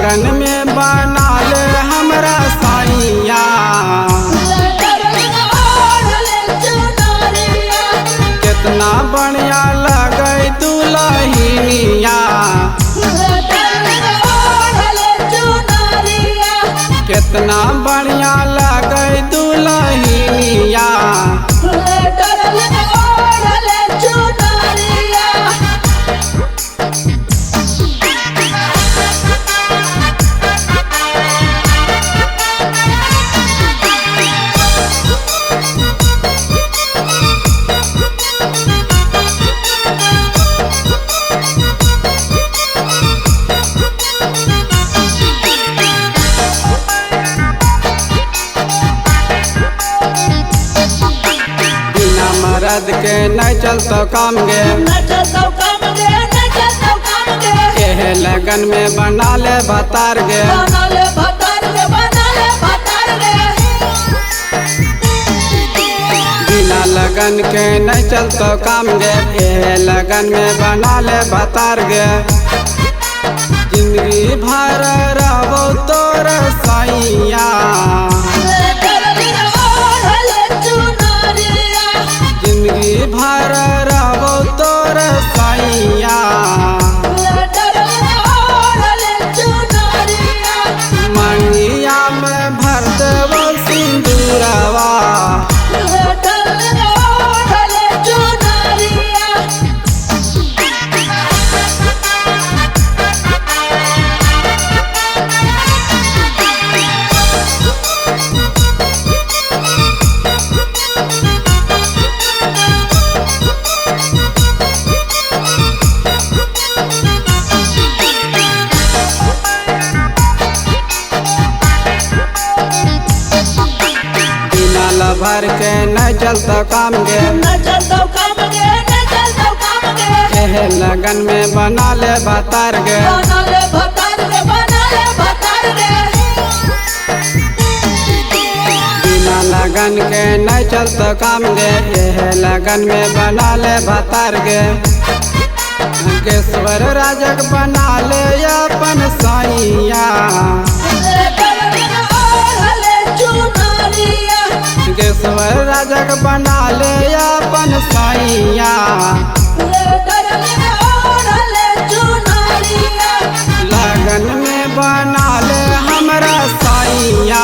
लगन में बना ले हमरा साइया। कितना बढ़िया लगे दुल्हनिया, कितना बढ़िया लगे दुल्हनिया। मर्द के नहीं चलतो काम गे, एहे लगन में बना ले भतार गे। बिना लगन के नहीं चलतो काम गे, एहे लगन में बना ले भतार गे। जिंदगी भर रहो तोर साइया, जिंदगी भर रहो तोर साइया। मंगिया में भर देवो सिंदूरवा, भर के नहीं चलतो काम गे, एहे लगन में बना ले भतार गे। बिना लगन के नहीं चलतो काम गे, एहे लगन में बना ले भतार गे। केश्वर राजक बना ले अपन साइया, केश्वर राजक बना ले अपन साइया। लगन में बना ले हमरा साइया।